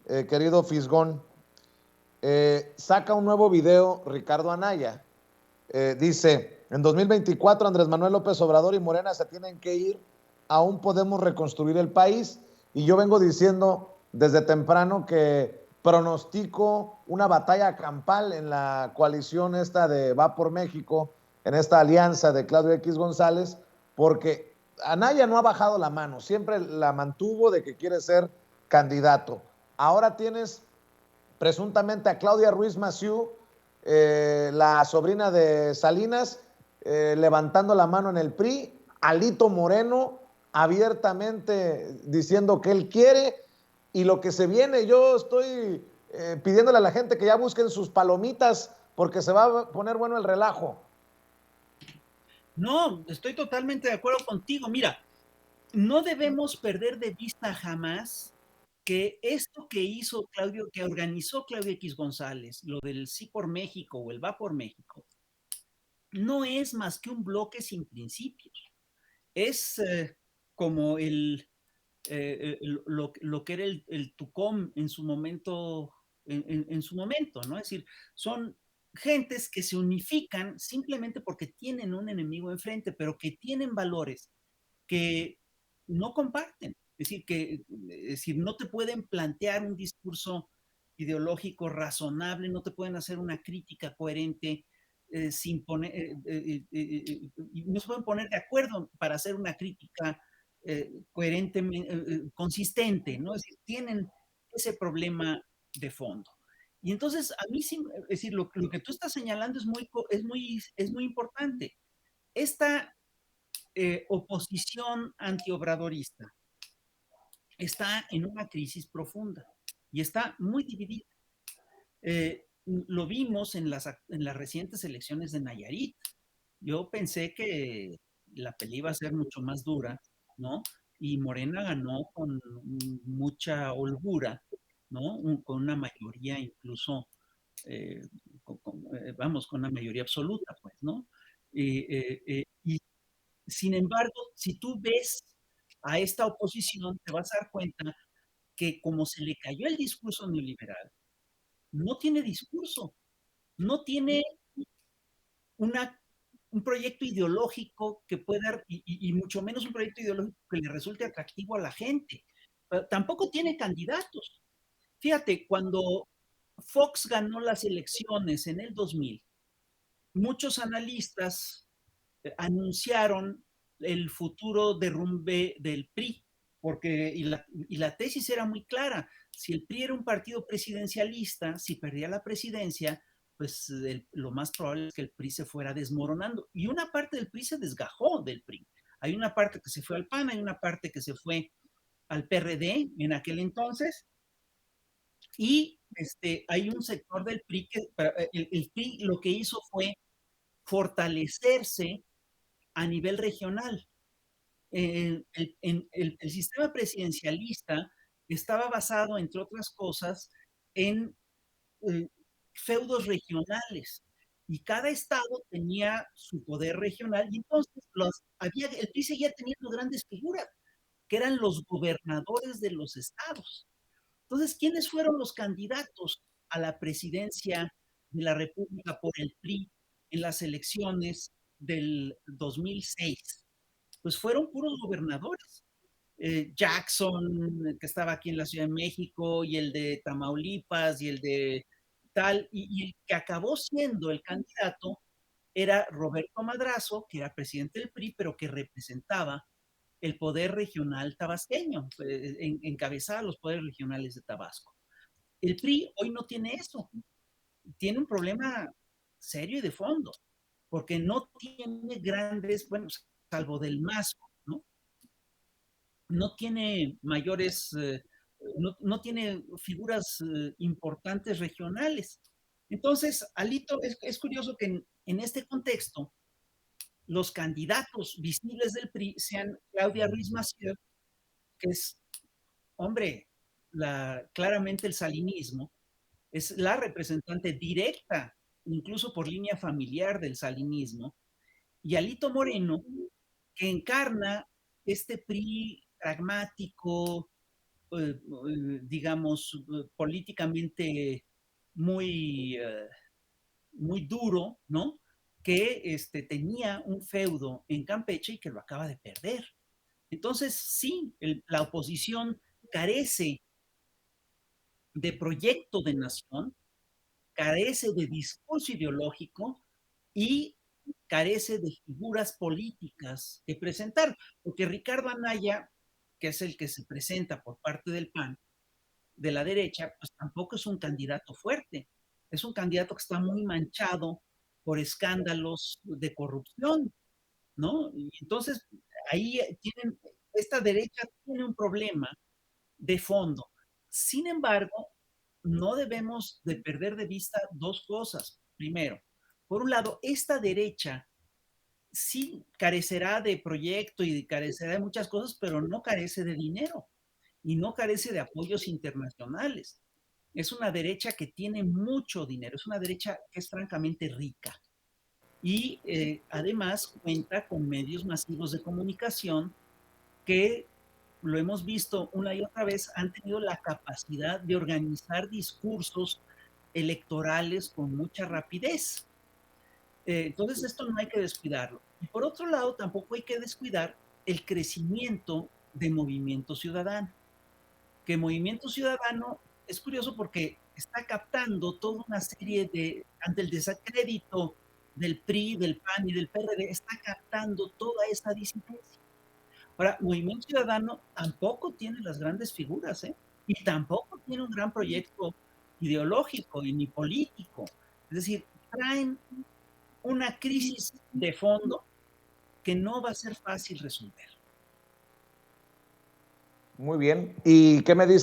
querido Fisgón. Saca un nuevo video Ricardo Anaya. Dice, en 2024 Andrés Manuel López Obrador y Morena se tienen que ir, aún podemos reconstruir el país. Y yo vengo diciendo desde temprano que pronostico una batalla campal en la coalición esta de Va por México, en esta alianza de Claudio X González, porque Anaya no ha bajado la mano, siempre la mantuvo de que quiere ser candidato. Ahora tienes presuntamente a Claudia Ruiz Massieu, la sobrina de Salinas, levantando la mano en el PRI, Alito Moreno abiertamente diciendo que él quiere, y lo que se viene, yo estoy pidiéndole a la gente que ya busquen sus palomitas porque se va a poner bueno el relajo. No, estoy totalmente de acuerdo contigo. Mira, no debemos perder de vista jamás que esto que hizo Claudio, que organizó Claudio X González, lo del Sí por México o el Va por México, no es más que un bloque sin principios. Es como lo que era el TUCOM en su momento, en su momento, ¿no? Es decir, son gentes que se unifican simplemente porque tienen un enemigo enfrente, pero que tienen valores que no comparten. Es decir, no te pueden plantear un discurso ideológico razonable, no te pueden hacer una crítica coherente sin poner, no se pueden poner de acuerdo para hacer una crítica coherente, consistente, ¿no? Es decir, tienen ese problema de fondo. Y entonces, a mí sí, es decir, lo que tú estás señalando es muy importante. Esta oposición antiobradorista está en una crisis profunda y está muy dividida. Lo vimos en las recientes elecciones de Nayarit. Yo pensé que la pelea iba a ser mucho más dura, ¿no? Y Morena ganó con mucha holgura, ¿no? Con una mayoría incluso, eh, vamos, con una mayoría absoluta, pues, ¿no? Y sin embargo, si tú ves a esta oposición, te vas a dar cuenta que como se le cayó el discurso neoliberal, no tiene discurso, no tiene una, un proyecto ideológico que pueda, y mucho menos un proyecto ideológico que le resulte atractivo a la gente. Pero tampoco tiene candidatos. Fíjate, cuando Fox ganó las elecciones en el 2000, muchos analistas anunciaron el futuro derrumbe del PRI, porque y la tesis era muy clara. Si el PRI era un partido presidencialista, si perdía la presidencia, pues lo más probable es que el PRI se fuera desmoronando. Y una parte del PRI se desgajó del PRI. Hay una parte que se fue al PAN, hay una parte que se fue al PRD en aquel entonces, y hay un sector del PRI que el PRI lo que hizo fue fortalecerse a nivel regional. El sistema presidencialista estaba basado, entre otras cosas, en eh, feudos regionales, y cada estado tenía su poder regional, y entonces el PRI seguía teniendo grandes figuras, que eran los gobernadores de los estados. Entonces, ¿quiénes fueron los candidatos a la presidencia de la República por el PRI en las elecciones del 2006? Pues fueron puros gobernadores. Jackson, que estaba aquí en la Ciudad de México, y el de Tamaulipas, y el de tal, y el que acabó siendo el candidato era Roberto Madrazo, que era presidente del PRI, pero que representaba el poder regional tabasqueño, encabezaba los poderes regionales de Tabasco. El PRI hoy no tiene eso, tiene un problema serio y de fondo, porque no tiene grandes, bueno, salvo del MAS, ¿no? No tiene mayores, no tiene figuras importantes regionales. Entonces, Alito, es curioso que en este contexto los candidatos visibles del PRI sean Claudia Ruiz Massieu, que es, hombre, claramente el salinismo, es la representante directa, incluso por línea familiar, del salinismo, y Alito Moreno, que encarna este PRI pragmático, digamos, políticamente muy, muy duro, ¿no? Que tenía un feudo en Campeche y que lo acaba de perder. Entonces, sí, la oposición carece de proyecto de nación, carece de discurso ideológico y carece de figuras políticas que presentar, porque Ricardo Anaya, que es el que se presenta por parte del PAN, de la derecha, pues tampoco es un candidato fuerte. Es un candidato que está muy manchado por escándalos de corrupción, ¿no? Y entonces ahí tienen, esta derecha tiene un problema de fondo. Sin embargo, no debemos de perder de vista dos cosas. Primero, por un lado, esta derecha sí carecerá de proyecto y carecerá de muchas cosas, pero no carece de dinero y no carece de apoyos internacionales. Es una derecha que tiene mucho dinero, es una derecha que es francamente rica y además cuenta con medios masivos de comunicación que, lo hemos visto una y otra vez, han tenido la capacidad de organizar discursos electorales con mucha rapidez. Entonces, esto no hay que descuidarlo. Y por otro lado, tampoco hay que descuidar el crecimiento de Movimiento Ciudadano, que Movimiento Ciudadano es curioso porque está captando toda una serie de, ante el desacrédito del PRI, del PAN y del PRD, está captando toda esa disidencia. Ahora, Movimiento Ciudadano tampoco tiene las grandes figuras, ¿eh? Y tampoco tiene un gran proyecto ideológico y ni político. Es decir, traen una crisis de fondo que no va a ser fácil resolver. Muy bien. ¿Y qué me dice